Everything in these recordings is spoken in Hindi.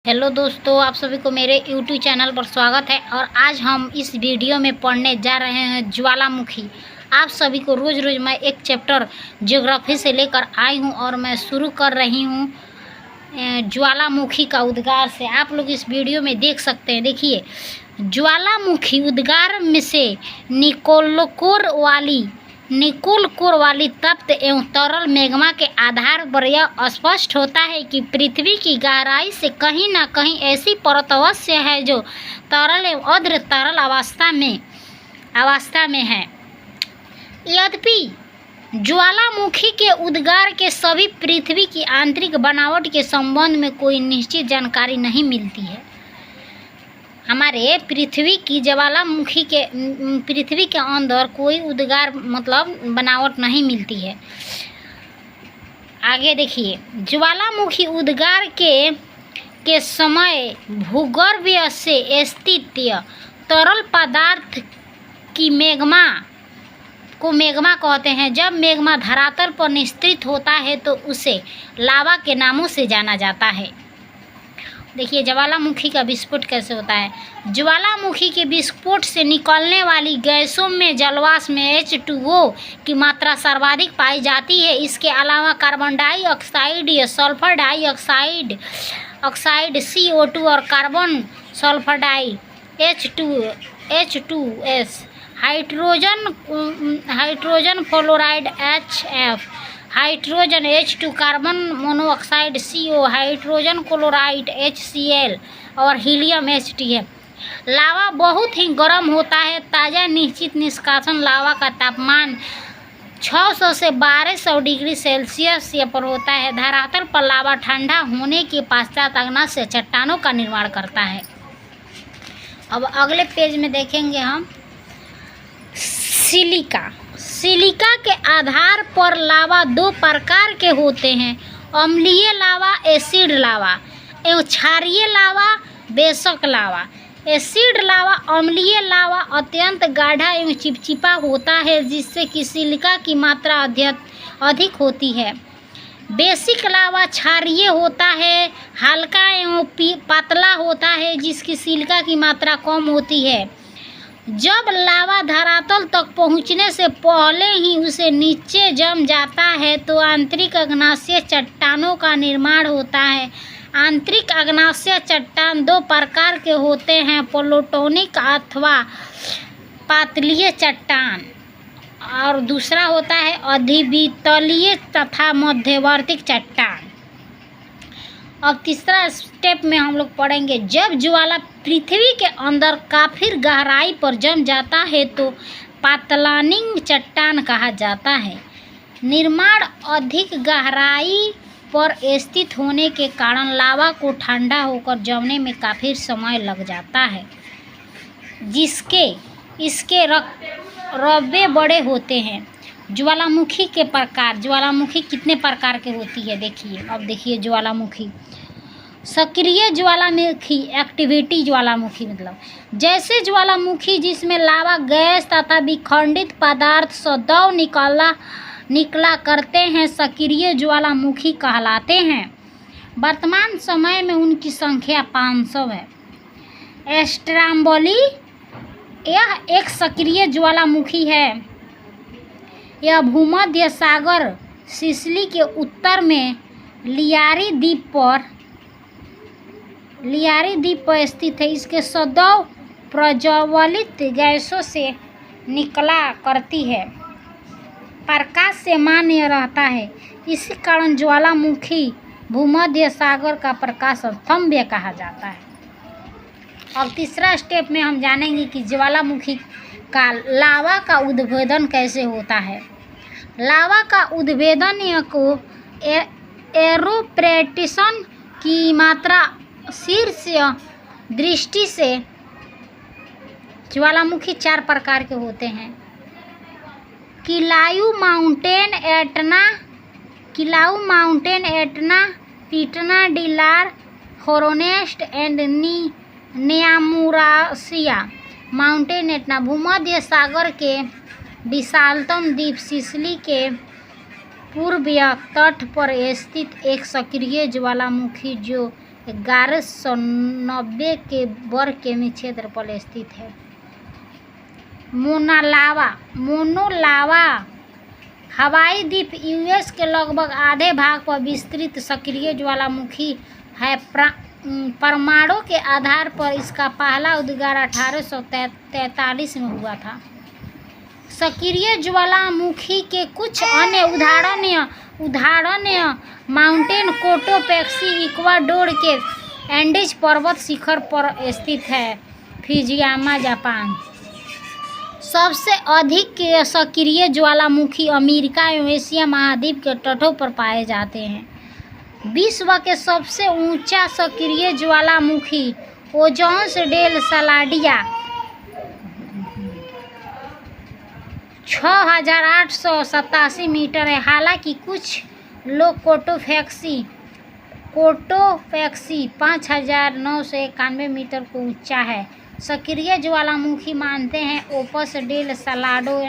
हेलो दोस्तों, आप सभी को मेरे YouTube चैनल पर स्वागत है। और आज हम इस वीडियो में पढ़ने जा रहे हैं ज्वालामुखी। आप सभी को रोज़ रोज़ मैं एक चैप्टर ज्योग्राफी से लेकर आई हूं और मैं शुरू कर रही हूं ज्वालामुखी का उद्गार से। आप लोग इस वीडियो में देख सकते हैं। देखिए, ज्वालामुखी उद्गार में से निकुल कोर वाली तप्त एवं तरल मैग्मा के आधार पर यह स्पष्ट होता है कि पृथ्वी की गहराई से कहीं न कहीं ऐसी परत अवश्य है जो तरल एवं अर्ध तरल अवस्था में है। यद्यपि ज्वालामुखी के उद्गार के सभी पृथ्वी की आंतरिक बनावट के संबंध में कोई निश्चित जानकारी नहीं मिलती है। हमारे पृथ्वी की ज्वालामुखी के पृथ्वी के अंदर कोई उद्गार मतलब बनावट नहीं मिलती है। आगे देखिए, ज्वालामुखी उद्गार के समय भूगर्भ से स्थित तरल पदार्थ की मैग्मा कहते हैं। जब मैग्मा धरातल पर निस्तृत होता है तो उसे लावा के नामों से जाना जाता है। देखिए, ज्वालामुखी का विस्फोट कैसे होता है। ज्वालामुखी के विस्फोट से निकलने वाली गैसों में जलवाष्प में H2O की मात्रा सर्वाधिक पाई जाती है। इसके अलावा कार्बन डाइऑक्साइड या सल्फर डाइऑक्साइड CO2 और carbon sulphur H2S, hydrogen fluoride HF, hydrogen H2, carbon monoxide CO, hydrogen chloride HCl और हीलियम HT है। लावा बहुत ही गर्म होता है। ताज़ा निश्चित निष्कासन लावा का तापमान 600 से 1200 डिग्री सेल्सियस पर होता है। धरातल पर लावा ठंडा होने के पश्चात अग्नि से चट्टानों का निर्माण करता है। अब अगले पेज में देखेंगे हम सिलिका के आधार पर लावा दो प्रकार के होते हैं: अम्लीय लावा, एसिड लावा एवं क्षारीय लावा, बेशक लावा। एसिड लावा, अम्लीय लावा अत्यंत गाढ़ा एवं चिपचिपा होता है जिससे कि सिलिका की मात्रा अधिक होती है। बेसिक लावा क्षारीय होता है, हल्का एवं पतला होता है जिसकी सिलिका की मात्रा कम होती है। जब लावा धरातल तक पहुंचने से पहले ही उसे नीचे जम जाता है तो आंतरिक अग्नाशय चट्टानों का निर्माण होता है। आंतरिक अग्नाशय चट्टान दो प्रकार के होते हैं: प्लूटोनिक अथवा पातलीय चट्टान, और दूसरा होता है अधिवितलीय तथा मध्यवर्ती चट्टान। अब तीसरा स्टेप में हम लोग पढ़ेंगे, जब ज्वाला पृथ्वी के अंदर काफ़ी गहराई पर जम जाता है तो पातलानिंग चट्टान कहा जाता है। निर्माण अधिक गहराई पर स्थित होने के कारण लावा को ठंडा होकर जमने में काफ़ी समय लग जाता है, इसके रब्बे बड़े होते हैं। ज्वालामुखी के प्रकार। ज्वालामुखी कितने प्रकार के होती है देखिए। अब देखिए, ज्वालामुखी सक्रिय ज्वालामुखी, एक्टिविटी ज्वालामुखी मतलब जैसे ज्वालामुखी जिसमें लावा गैस तथा विखंडित पदार्थ सदैव निकला करते हैं, सक्रिय ज्वालामुखी कहलाते हैं। वर्तमान समय में उनकी संख्या 500 है। स्ट्रोम्बोली, यह एक सक्रिय ज्वालामुखी है। यह भूमध्य सागर सिसिली के उत्तर में लियारी द्वीप पर स्थित है। इसके सदैव प्रज्वलित गैसों से निकला करती है, प्रकाश से मान्य रहता है। इसी कारण ज्वालामुखी भूमध्य सागर का प्रकाश स्तंभ कहा जाता है। अब तीसरा स्टेप में हम जानेंगे कि ज्वालामुखी का लावा का उद्भेदन कैसे होता है। लावा का उद्भेदन को एरोप्रेशन की मात्रा शीर्ष दृष्टि से ज्वालामुखी 4 प्रकार के होते हैं: किलाउ माउंटेन एटना, पिटना डिलार, होरोनेस्ट एंड न्यामुरासिया माउंटेन एटना। भूमध्य सागर के विशालतम द्वीप सिसिली के पूर्वीय तट पर स्थित एक सक्रिय ज्वालामुखी जो 1190 के वर्ग किमी क्षेत्रफल स्थित है। मोनोलावा हवाई द्वीप यूएस के लगभग आधे भाग पर विस्तृत सक्रिय ज्वालामुखी है। परमाणु के आधार पर इसका पहला उद्गार 1843 में हुआ था। सक्रिय ज्वालामुखी के कुछ अन्य उदाहरण माउंटेन कोटोपेक्सी इक्वाडोर के एंडीज पर्वत शिखर पर स्थित है। Fujiyama Japan. सबसे अधिक सक्रिय ज्वालामुखी अमेरिका एवं एशिया महाद्वीप के तटों पर पाए जाते हैं। विश्व के सबसे ऊंचा सक्रिय ज्वालामुखी ओजोन्स डेल सालाडिया 6887 मीटर है। हालांकि कुछ लोग कोटोपेक्सी 5991 मीटर को ऊंचा है। सक्रिय ज्वालामुखी मानते हैं। ओपस डेल सालाडो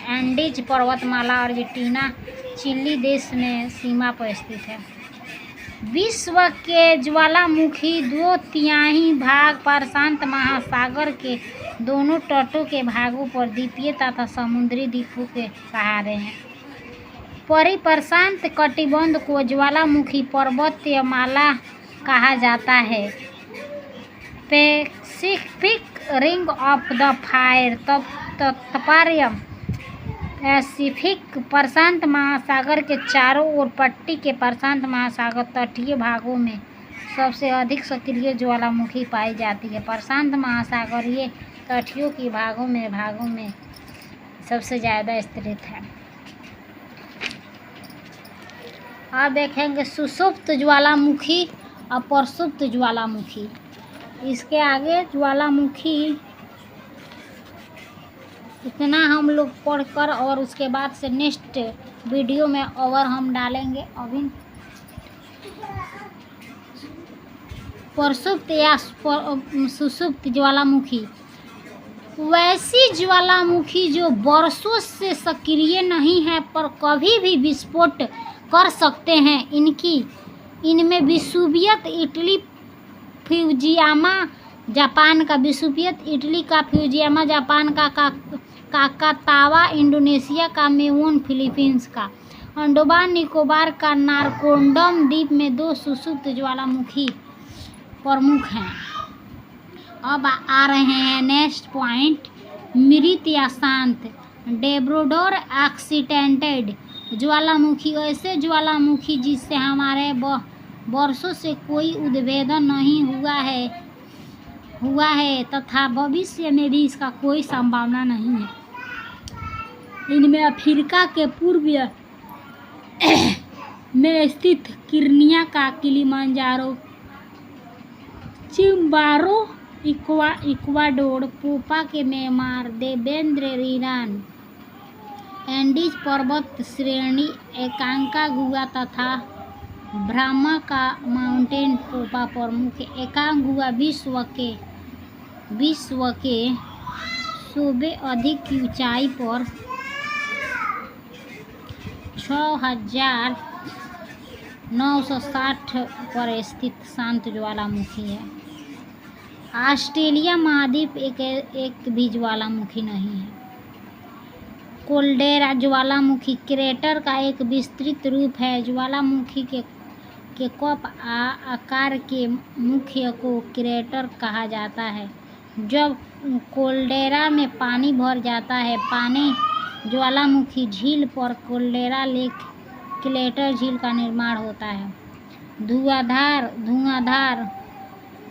एंडीज पर्वतमाला अर्जेंटीना चिली देश में सीमा पर स्थित है। विश्व के ज्वालामुखी 2/3 भाग प्रशांत महासागर के दोनों तटों के भागों पर द्वीपीय तथा समुद्री द्वीपों के सहारे हैं। परिप्रशांत कटिबंध को ज्वालामुखी पर्वतमाला कहा जाता है। Pacific ring of the fire तात्पर्य पैसिफिक प्रशांत महासागर के चारों ओर पट्टी के प्रशांत महासागर तटीय भागों में सबसे अधिक सक्रिय ज्वालामुखी पाई जाती है। प्रशांत महासागरीय तटियों के भागों में सबसे ज़्यादा स्थित है। अब देखेंगे सुषुप्त ज्वालामुखी और प्रसुप्त ज्वालामुखी। इसके आगे ज्वालामुखी इतना हम लोग पढ़कर और उसके बाद से नेक्स्ट वीडियो में और हम डालेंगे। अभी प्रसुप्त या सुषुप्त ज्वालामुखी वैसी ज्वालामुखी जो वर्षों से सक्रिय नहीं है पर कभी भी विस्फोट कर सकते हैं। इनमें विसुवियत इटली फ्यूजियामा जापान का विसुवियत इटली का, फ्यूजियामा जापान का, काकातावा इंडोनेशिया का, मेवोन फिलीपींस का, अंडमान निकोबार का, नारकोंडम द्वीप में 2 सुषुप्त ज्वालामुखी प्रमुख हैं। अब आ रहे हैं नेक्स्ट पॉइंट, मृत या शांत। डेब्रोडोर एक्सीडेंटेड ज्वालामुखी ऐसे ज्वालामुखी जिससे हमारे वर्षों से कोई उद्भेदन नहीं हुआ है तथा भविष्य में भी इसका कोई संभावना नहीं है। इनमें अफ्रीका के पूर्व में स्थित किर्निया का किलिमंजारो, चिम्बारो इक्वाडोर, पोपा के म्यांमार, देवेंद्र ईरान, एंडीज पर्वत श्रेणी, एकांकागुआ तथा ब्राह्मा का माउंटेन पोपा प्रमुख। एकांकागुआ विश्व के सूबे अधिक की ऊंचाई पर 6960 पर स्थित शांत ज्वालामुखी है। ऑस्ट्रेलिया महाद्वीप एक भी ज्वालामुखी नहीं है। कोल्डेरा ज्वालामुखी क्रेटर का एक विस्तृत रूप है। ज्वालामुखी के कप आकार के मुख्य को क्रेटर कहा जाता है। जब कोल्डेरा में पानी भर जाता है, पानी ज्वालामुखी झील पर कोल्डेरा लेक क्रेटर झील का निर्माण होता है। धुआंधार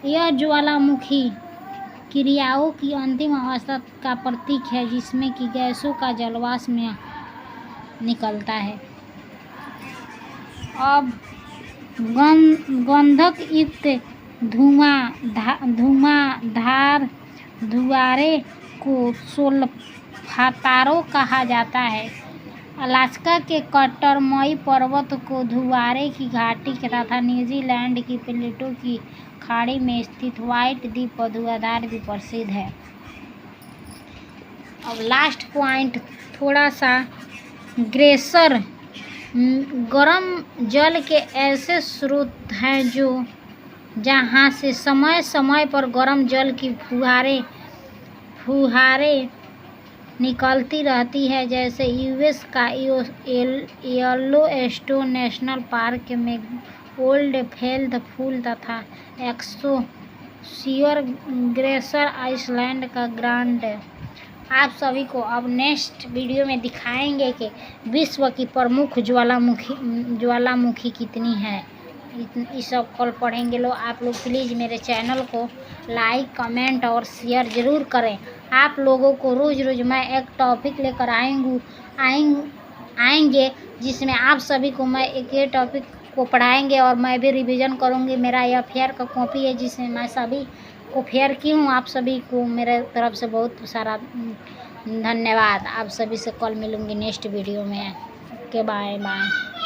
यह ज्वालामुखी क्रियाओं की अंतिम अवस्था का प्रतीक है जिसमें कि गैसों का जलवाष्प में निकलता है। अब गंधक युक्त धुआंधार धुआरे को सोलफातारो कहा जाता है। अलास्का के कटरमई पर्वत को धुआरे की घाटी तथा न्यूजीलैंड की प्लेटो की खाड़ी में स्थित व्हाइट द्वीप पर धुआंधार भी प्रसिद्ध है। अब लास्ट पॉइंट थोड़ा सा ग्लेशियर गर्म जल के ऐसे स्रोत हैं जहाँ से समय समय पर गर्म जल की फुहारें निकलती रहती है, जैसे यूएस का येलोस्टोन नेशनल पार्क में ओल्ड फेल्ड फूल तथा एक्सोसियर ग्लेशियर आइसलैंड का ग्रांड। आप सभी को अब नेक्स्ट वीडियो में दिखाएंगे कि विश्व की प्रमुख ज्वालामुखी कितनी है। ये सब कल पढ़ेंगे। आप लोग प्लीज़ मेरे चैनल को लाइक, कमेंट और शेयर ज़रूर करें। आप लोगों को रोज़ रोज़ मैं एक टॉपिक लेकर आएंगे जिसमें आप सभी को मैं एक टॉपिक को पढ़ाएंगे और मैं भी रिवीजन करूँगी। मेरा यह फेयर का कॉपी है जिसमें मैं सभी को फेयर की हूँ। आप सभी को मेरे तरफ से बहुत सारा धन्यवाद। आप सभी से कल मिलूँगी नेक्स्ट वीडियो में। Okay, bye bye.